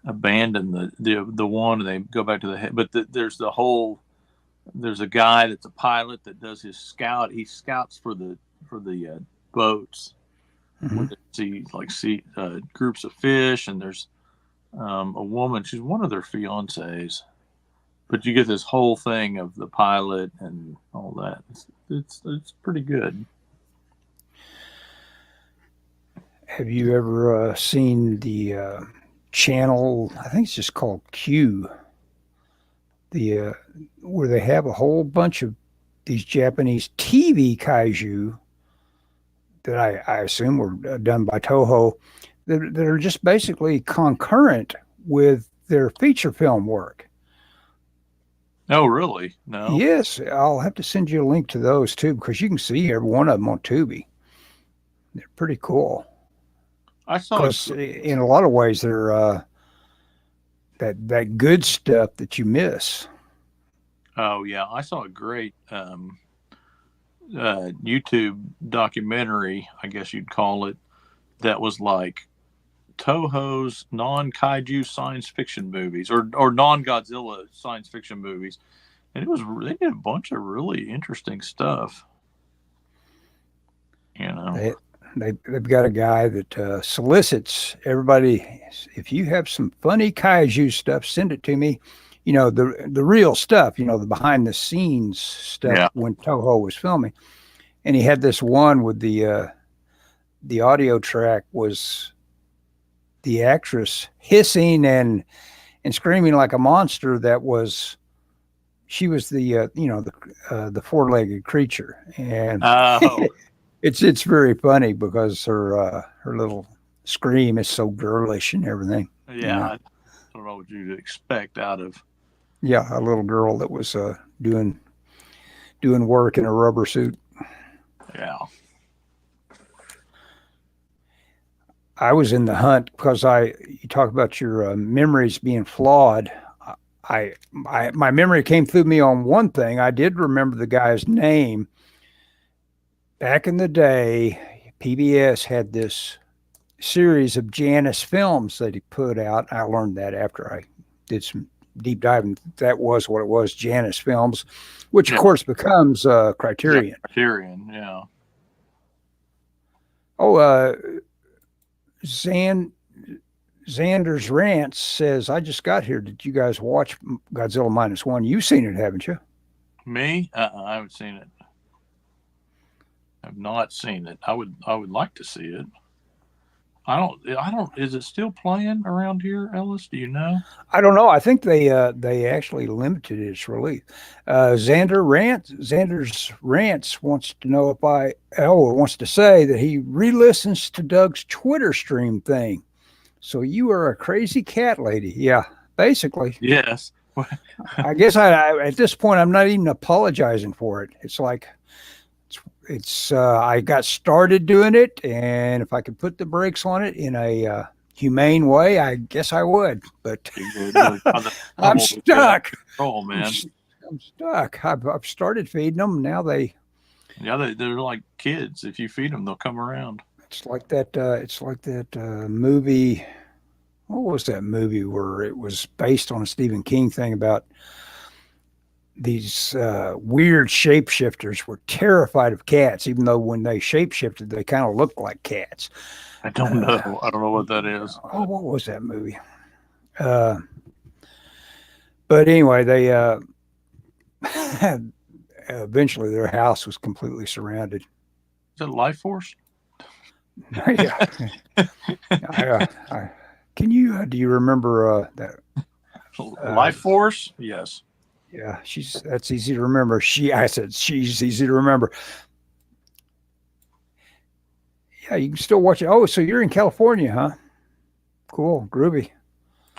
abandon the one, and they go back to the head. But there's a guy that's a pilot that does his scout. He scouts for the boats. Mm-hmm. See groups of fish, and there's a woman. She's one of their fiancés, but you get this whole thing of the pilot and all that. It's pretty good. Have you ever seen the channel? I think it's just called Q. Where they have a whole bunch of these Japanese TV kaiju that I assume were done by Toho that are just basically concurrent with their feature film work. Oh, really? No. Yes, I'll have to send you a link to those too, because you can see every one of them on Tubi. They're pretty cool. I saw Because in a lot of ways they're that good stuff that you miss. Oh yeah, I saw a great YouTube documentary, I guess you'd call it, that was like Toho's non-kaiju science fiction movies or non-Godzilla science fiction movies, and they did a bunch of really interesting stuff. You know, they've got a guy that solicits everybody. If you have some funny kaiju stuff, send it to me. You know, the real stuff. You know, the behind the scenes stuff when Toho was filming. And he had this one with the audio track was the actress hissing and screaming like a monster. She was the four-legged creature, and it's very funny because her little scream is so girlish and everything. Yeah, you know? I don't know what you'd expect out of. Yeah, a little girl that was doing work in a rubber suit. Yeah. I was in the hunt because you talk about your memories being flawed. My memory came through me on one thing. I did remember the guy's name. Back in the day, PBS had this series of Janus films that he put out. I learned that after I did some deep diving. That was what it was, Janus films, which of course becomes Criterion. Yeah, Criterion, yeah. Oh, Xander's Rants says, I just got here. Did you guys watch Godzilla -1? You've seen it, haven't you? Me? I haven't seen it. I've not seen it. I would like to see it. I don't. Is it still playing around here, Ellis? Do you know? I don't know. I think they actually limited its release. Xander's Rants wants to know wants to say that he re-listens to Doug's Twitter stream thing. So you are a crazy cat lady. Yeah, basically. Yes. I guess I at this point I'm not even apologizing for it. It's like I got started doing it, and if I could put the brakes on it in a humane way, I guess I would. But I'm stuck. Oh man, I'm stuck. I've started feeding them. Now they're like kids. If you feed them, they'll come around. It's like that movie. What was that movie where it was based on a Stephen King thing about these weird shapeshifters were terrified of cats, even though when they shapeshifted, they kind of looked like cats. I don't know. I don't know what that is. Oh, what was that movie? But anyway, they eventually their house was completely surrounded. Is it Life Force? Yeah. Do you remember that? Life Force? Yes. Yeah, that's easy to remember. I said she's easy to remember. Yeah, you can still watch it. Oh, so you're in California, huh? Cool, groovy.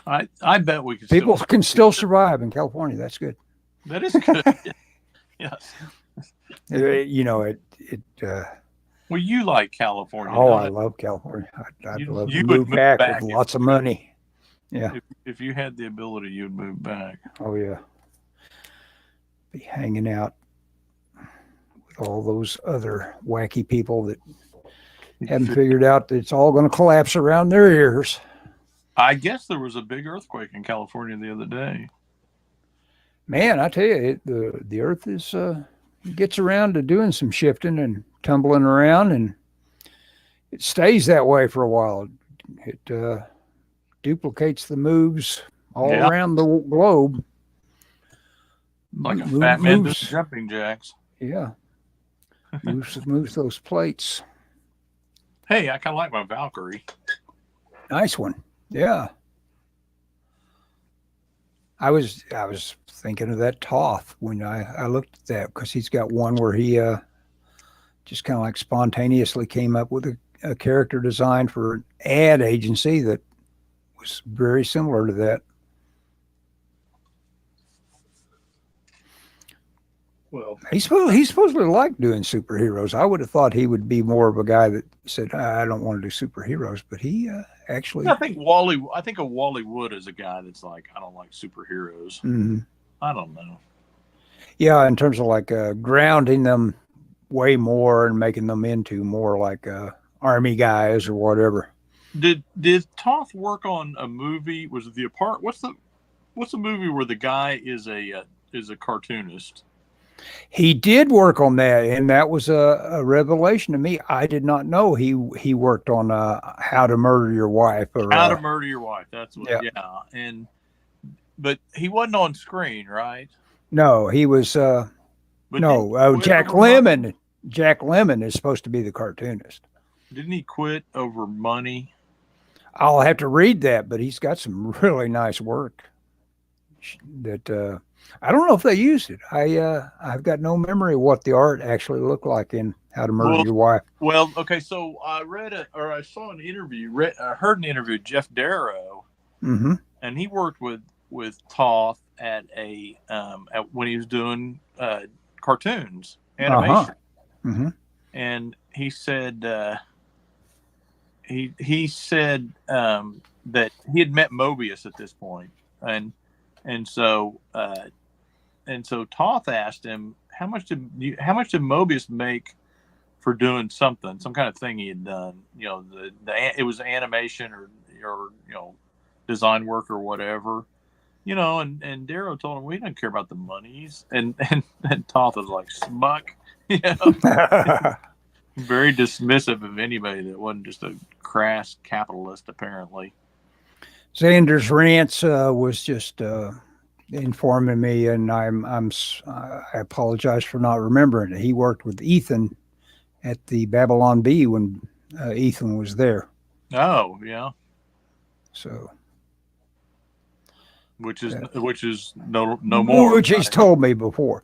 I bet we can People still can still survive in California. That's good. That is good. Yes. You know it. Well, you like California. Oh, I I know love California. I'd love to you would move move back with back lots of money. Yeah. if you had the ability, you'd move back. Oh yeah. Be hanging out with all those other wacky people that haven't figured out that it's all going to collapse around their ears. I guess there was a big earthquake in California the other day. Man, I tell you, the Earth is gets around to doing some shifting and tumbling around, and it stays that way for a while. It duplicates the moves all around the globe, like a fat man doing jumping jacks. Yeah, moves those plates. Hey, I kind of like my Valkyrie. Nice one. Yeah. I was thinking of that Toth when I looked at that, because he's got one where he just kind of like spontaneously came up with a character design for an ad agency that was very similar to that. Well, he supposedly liked doing superheroes. I would have thought he would be more of a guy that said, I don't want to do superheroes, but he actually. I think of Wally Wood as a guy that's like, I don't like superheroes. Mm-hmm. I don't know. Yeah, in terms of like grounding them way more and making them into more like army guys or whatever. Did Toth work on a movie? Was it What's the movie where the guy is a cartoonist? He did work on that, and that was a revelation to me. I did not know he worked on How to Murder Your Wife. Or How to Murder Your Wife. That's what. Yeah. But he wasn't on screen, right? No, he was. Jack Lemmon. Jack Lemmon is supposed to be the cartoonist. Didn't he quit over money? I'll have to read that, but he's got some really nice work that I don't know if they used it. I've got no memory of what the art actually looked like in How to Murder Your Wife. Well, okay, so I saw an interview, heard an interview with Jeff Darrow, and he worked with Toth at when he was doing cartoons, animation, and he said he said that he had met Mobius at this point, and so Toth asked him, how much did Mobius make for doing some kind of thing he had done? You know, it was animation or design work or whatever. You know, and Darrow told him, we don't care about the monies. And Toth was like, smuck. You know? Very dismissive of anybody that wasn't just a crass capitalist, apparently. Xander's Rants was just informing me, and I apologize for not remembering it. He worked with Ethan at the Babylon Bee when Ethan was there. Oh, yeah. So. Which is no more. Which he's told me before.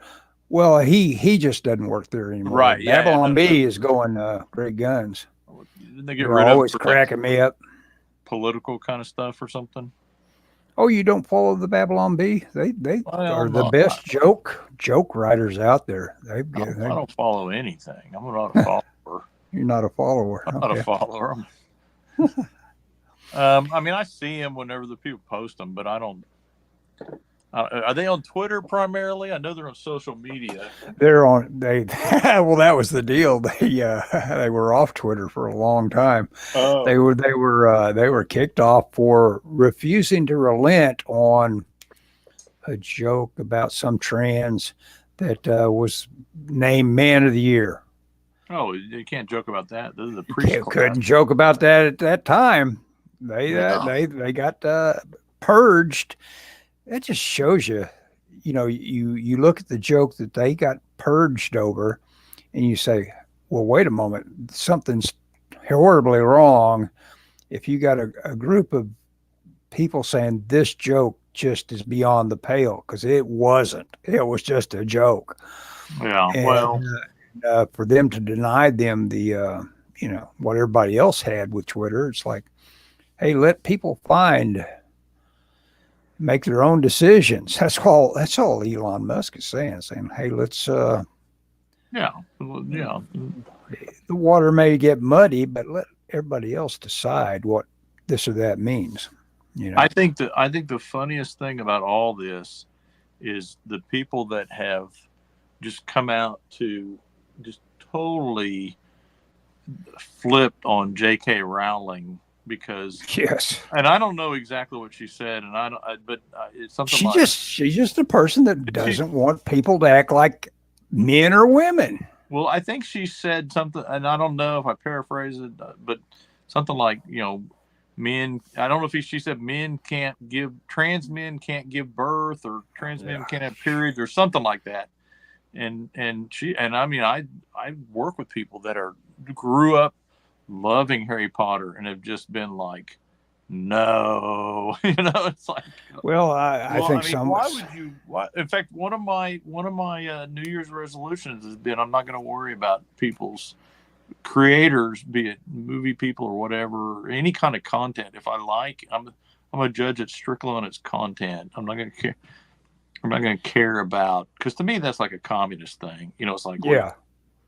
Well, he just doesn't work there anymore. Right. Yeah, Babylon Bee is going great guns. Didn't they get They're rid always of cracking me up. Political kind of stuff or something? Oh, you don't follow the Babylon Bee? They are the best joke writers out there. I don't follow anything. I'm not a follower. You're not a follower. I'm not a follower. I mean, I see them whenever the people post them, but I don't. Are they on Twitter primarily? I know they're on social media. Well, that was the deal. They were off Twitter for a long time. Oh. They were kicked off for refusing to relent on a joke about some trans that was named Man of the Year. Oh, you can't joke about that. This is a preschool. Couldn't joke about that at that time. They got purged. That just shows you, you look at the joke that they got purged over, and you say, well, wait a moment, something's horribly wrong. If you got a group of people saying this joke just is beyond the pale, because it wasn't. It was just a joke. Yeah. And, for them to deny them the what everybody else had with Twitter. It's like, hey, let people make their own decisions. That's all Elon Musk is saying, hey, let's Yeah. Yeah. the water may get muddy, but let everybody else decide what this or that means. I think the funniest thing about all this is the people that have just come out to just totally flipped on J.K. Rowling because yes, and I don't know exactly what she said, and but it's something she's just a person that doesn't want people to act like men or women. Well, I think she said something, and I don't know if I paraphrase it, but something like, men. I don't know if she said trans men can't give birth, or trans men can't have periods, or something like that. And I mean, I work with people that grew up loving Harry Potter and have just been like, no, it's like, well, I think why would you? In fact, one of my New Year's resolutions has been I'm not going to worry about people's creators, be it movie people or whatever, any kind of content. If I like, I'm a judge it strictly on its content. I'm not going to care. I'm not going to care about, because to me that's like a communist thing. It's like, yeah,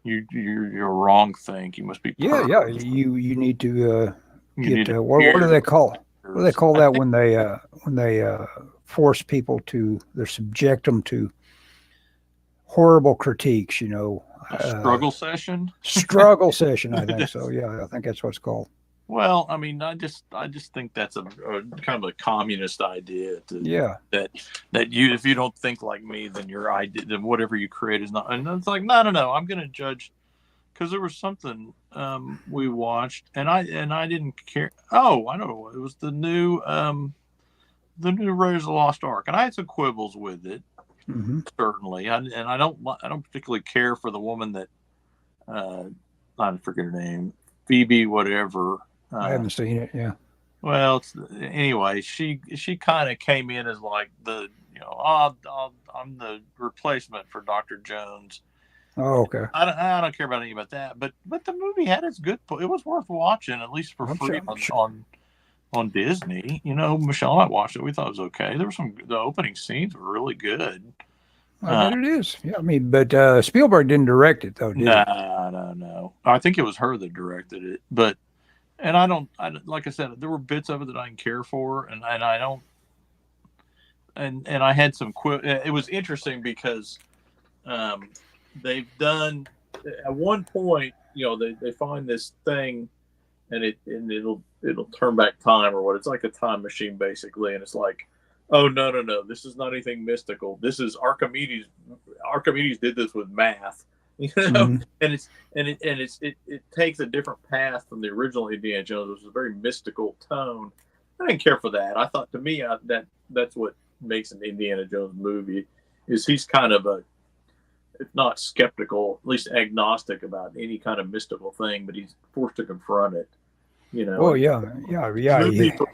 you're wrong. Think you must be perfect. yeah. You need to what do they call? What do they call that when they force people to subject them to horrible critiques? Struggle session. Struggle session. I think so. Yeah, I think that's what it's called. Well, I mean, I just think that's a kind of a communist idea. That you, if you don't think like me, then your idea, then whatever you create is not. And it's like, no. I'm going to judge, because there was something we watched, and I didn't care. Oh, I know, it was the new Raiders of the Lost Ark, and I had some quibbles with it, certainly. I don't particularly care for the woman that I forget her name, Phoebe, whatever. I haven't seen it. Yeah. Well, anyway, she kind of came in as like the I'm the replacement for Dr. Jones. Oh, okay. I don't care about any about that, but the movie had its good. It was worth watching, at least for free on Disney. Michelle and I watched it. We thought it was okay. There were the opening scenes were really good. I bet it is. Yeah, I mean, but Spielberg didn't direct it though, did he? No. I think it was her that directed it, but. And I like I said, there were bits of it that I didn't care for, and I don't, and I had some it was interesting because they've done, at one point, they find this thing, and it'll turn back time or what. It's like a time machine basically, and it's like, oh no, this is not anything mystical. This is Archimedes. Archimedes did this with math. And it takes a different path from the original Indiana Jones, which was a very mystical tone. I didn't care for that. I thought, to me, that's what makes an Indiana Jones movie, is he's kind of if not skeptical, at least agnostic about any kind of mystical thing, but he's forced to confront it. Oh yeah.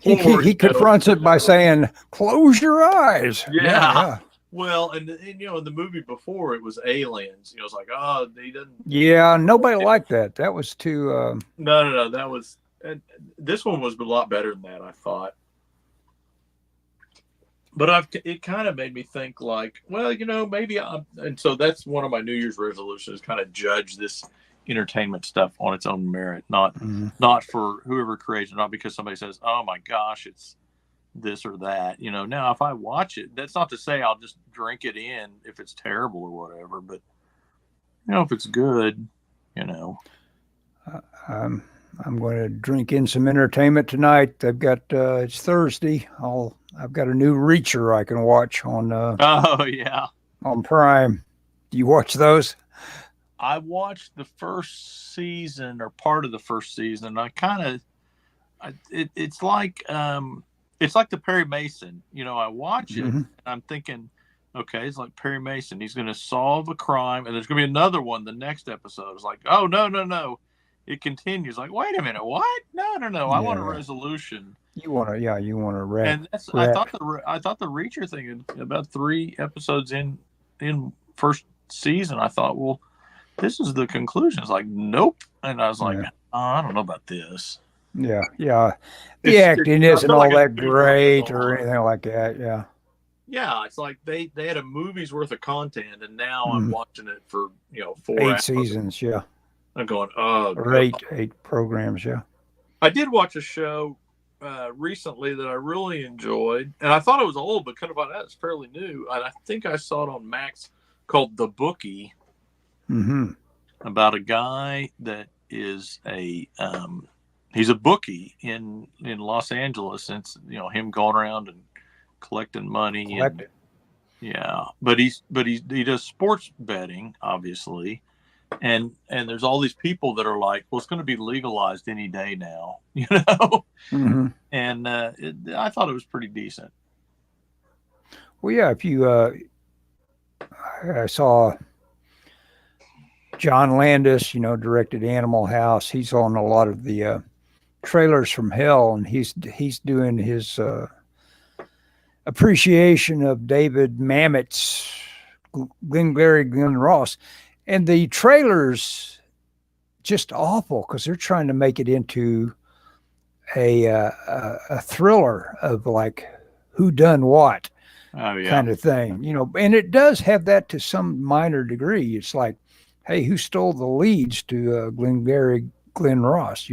He confronts it by saying, "Close your eyes." Yeah. Well, and in the movie before, it was aliens. It's like, oh, he doesn't. Yeah, nobody liked that. That was too. No. That was. And this one was a lot better than that, I thought. But it kind of made me think, like, well, maybe and so that's one of my New Year's resolutions: kind of judge this entertainment stuff on its own merit, not for whoever creates it, not because somebody says, oh my gosh, it's this or that. Now if I watch it, that's not to say I'll just drink it in if it's terrible or whatever, but if it's good, I'm going to drink in some entertainment tonight. I've got it's Thursday. I've got a new Reacher I can watch on on Prime. Do you watch those? I watched the first season or part of the first season. It's like the Perry Mason. I watch it and I'm thinking, okay, it's like Perry Mason. He's going to solve a crime, and there's going to be another one. The next episode is like, oh no. It continues. Like, wait a minute, what? No. I want a resolution. You want to wrap. And I thought the Reacher thing, about 3 episodes in first season, I thought, well, this is the conclusion. It's like, nope. And I was like, I don't know about this. Yeah, yeah. The It's acting I isn't feel like all a that movie for a great or song. anything like that. Yeah. Yeah, it's like they had a movie's worth of content, and now I'm Mm. watching it for 4 hours. 8 seasons. Yeah. I'm going, oh Or god. eight programs. Yeah. I did watch a show recently that I really enjoyed, and I thought it was old, but kind of out it's fairly new. And I think I saw it on Max called The Bookie, Mm-hmm. about a guy that is he's a bookie in Los Angeles. And it's him going around and collecting money and Collected. yeah, but he does sports betting, obviously, and there's all these people that are like, well, it's going to be legalized any day now, Mm-hmm. and I thought it was pretty decent. Well, yeah. If you, I saw John Landis, directed Animal House. He's on a lot of the trailers from hell, and he's doing his appreciation of David Mamet's Glengarry Glen Ross, and the trailers just awful because they're trying to make it into a thriller of like who done what Oh yeah, kind of thing, and it does have that to some minor degree. It's like, hey, who stole the leads to Glengarry Glen Ross?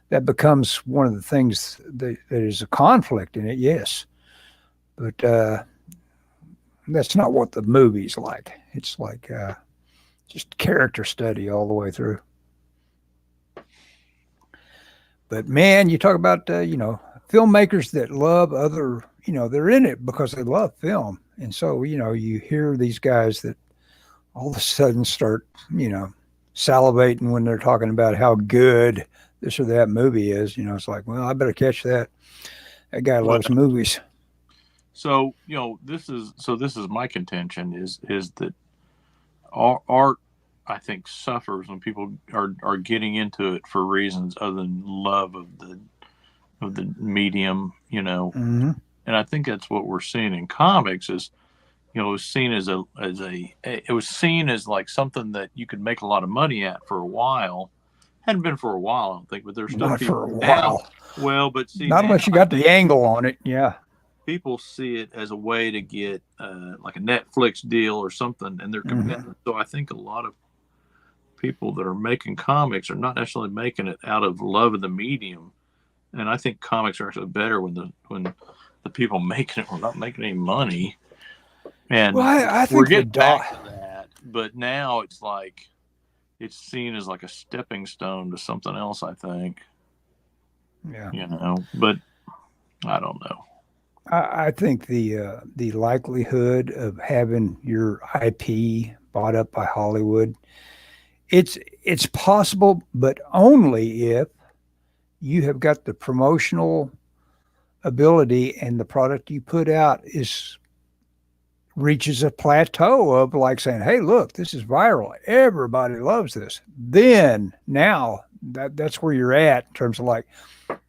That becomes one of the things that is a conflict in it, yes. But that's not what the movie's like. It's like just character study all the way through. But man, you talk about filmmakers that love other, they're in it because they love film, and so you hear these guys that all of a sudden start salivating when they're talking about how good this or that movie is. It's like, well, I better catch that. That guy well, loves movies. so this is my contention is that art, I think, suffers when people are getting into it for reasons other than love of the medium, Mm-hmm. and I think that's what we're seeing in comics is, it was seen it was seen as like something that you could make a lot of money at for a while. Hadn't been for a while, I don't think, but there's still Not people for a now. while. Well, but see Not now unless you I got think the angle on it. Yeah. people see it as a way to get like a Netflix deal or something, and they're Mm-hmm. committed. So I think a lot of people that are making comics are not necessarily making it out of love of the medium, and I think comics are actually better when the people making it were not making any money. Well, And I we're think the getting dot. back to that, but now it's like it's seen as like a stepping stone to something else, I think. Yeah. But I don't know. I think the likelihood of having your IP bought up by Hollywood, it's possible, but only if you have got the promotional ability and the product you put out is reaches a plateau of like saying, hey, look, this is viral. Everybody loves this. Then now that's where you're at in terms of like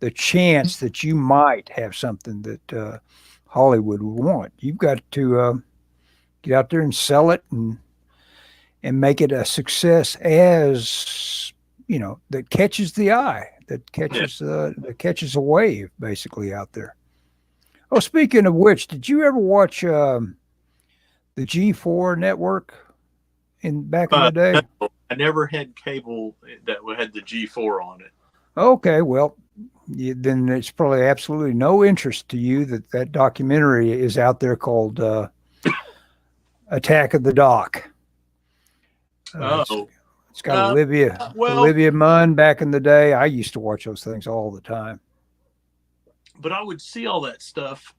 the chance that you might have something that Hollywood would want. You've got to get out there and sell it and make it a success as that catches the eye, Yeah. that catches a wave basically out there. Oh, speaking of which, did you ever watch the G4 network back in the day? No, I never had cable that had the G4 on it. Okay, well, then it's probably absolutely no interest to you that documentary is out there called Attack of the Dock. It's, Oh, it's got Olivia Munn back in the day. I used to watch those things all the time. but I would see all that stuff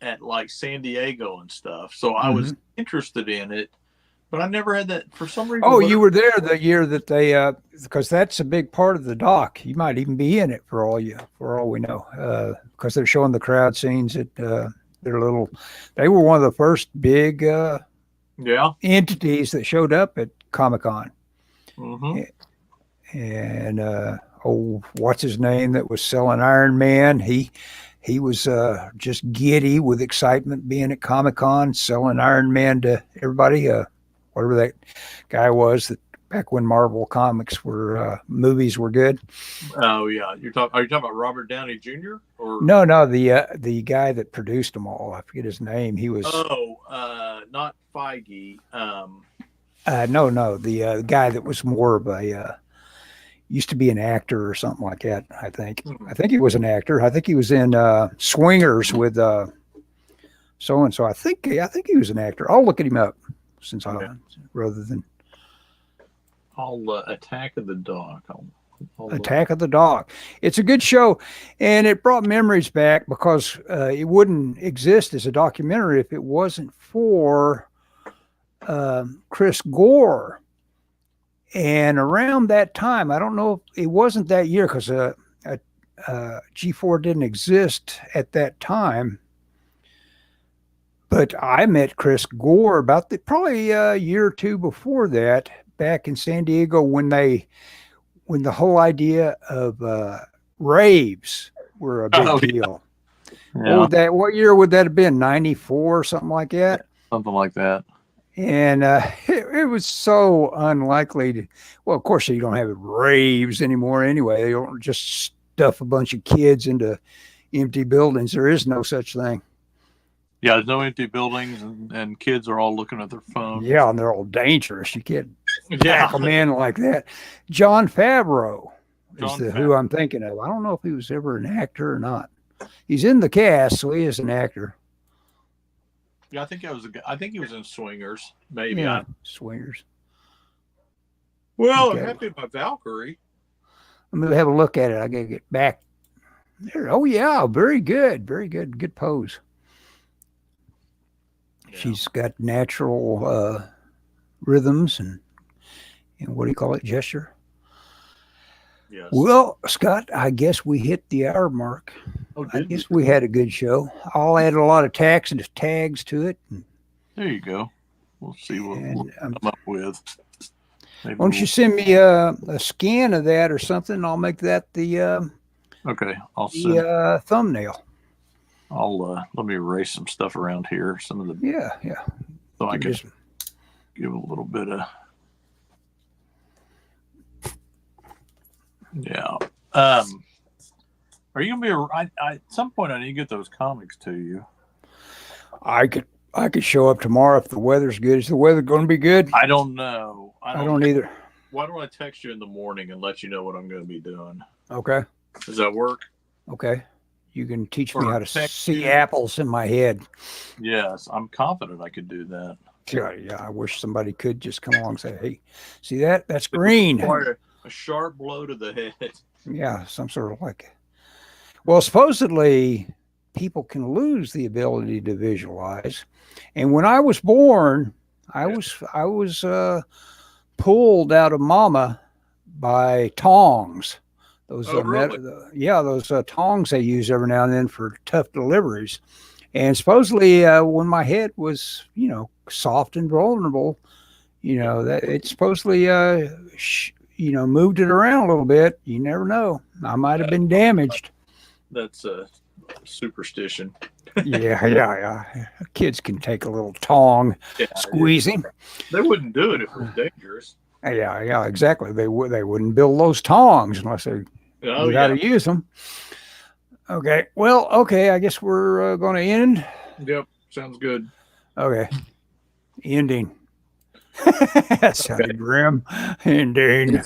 at like San Diego and stuff, so I was interested in it, but I never had that for some reason. Oh, you were there the year that they because that's a big part of the doc. You might even be in it for all we know, because they're showing the crowd scenes at their little. They were one of the first big entities that showed up at Comic-Con. Mm-hmm. And what's his name that was selling Iron Man? He was just giddy with excitement being at Comic-Con, selling Iron Man to everybody. Whatever that guy was that back when Marvel Comics were movies were good. Oh yeah, are you talking about Robert Downey Jr. or No, the guy that produced them all. I forget his name. He was not Feige. no, the guy that was more of a used to be an actor or something like that. I think he was an actor. I think he was in Swingers with so and so. I think he was an actor. I'll look at him up since rather than Attack of the Dog. Attack of the Dog. It's a good show, and it brought memories back because it wouldn't exist as a documentary if it wasn't for Chris Gore. And around that time, I don't know, it wasn't that year because G4 didn't exist at that time. But I met Chris Gore probably a year or two before that, back in San Diego when the whole idea of raves were a big deal. Yeah. What year would that have been? 94, something like that? Something like that. And it was so unlikely well, of course, you don't have raves anymore anyway. They don't just stuff a bunch of kids into empty buildings. There is no such thing. Yeah, there's no empty buildings, and kids are all looking at their phones. Yeah, and they're all dangerous. You can't pack them in like that. Jon Favreau is who I'm thinking of. I don't know if he was ever an actor or not. He's in the cast, so he is an actor. Yeah, I think he was in Swingers, maybe. Yeah, Swingers. Well, okay. Happy about Valkyrie. I'm gonna have a look at it. I gotta get back there. Oh yeah, very good, good pose. Yeah. She's got natural rhythms and what do you call it, gesture? Yes. Well, Scott, I guess we hit the hour mark. Oh, I guess we had a good show. I'll add a lot of tags to it. There you go. We'll see what we'll come up with. Maybe why don't you send me a scan of that or something? I'll make that the okay. I'll send the thumbnail. I'll let me erase some stuff around here. Some of the yeah. So I can give a little bit of yeah. Are you gonna be? At some point, I need to get those comics to you. I could show up tomorrow if the weather's good. Is the weather going to be good? I don't know. I don't either. Why don't I text you in the morning and let you know what I'm going to be doing? Okay. Does that work? Okay. You can teach me how to see apples in my head. Yes, I'm confident I could do that. Yeah. I wish somebody could just come along and say, "Hey, see that? That's green." A sharp blow to the head. Yeah, some sort of like. Well, supposedly people can lose the ability to visualize, and when I was born, I was pulled out of mama by tongs. Those those tongs they use every now and then for tough deliveries, and supposedly when my head was soft and vulnerable, that it supposedly moved it around a little bit. You never know. I might have been damaged. That's a superstition. Yeah. Kids can take a little tong squeezing. They wouldn't do it if it was dangerous. Yeah, exactly. They wouldn't build those tongs unless they got to use them. Okay. Well, I guess we're going to end. Yep. Sounds good. Okay. Ending. That sounded grim. Ending.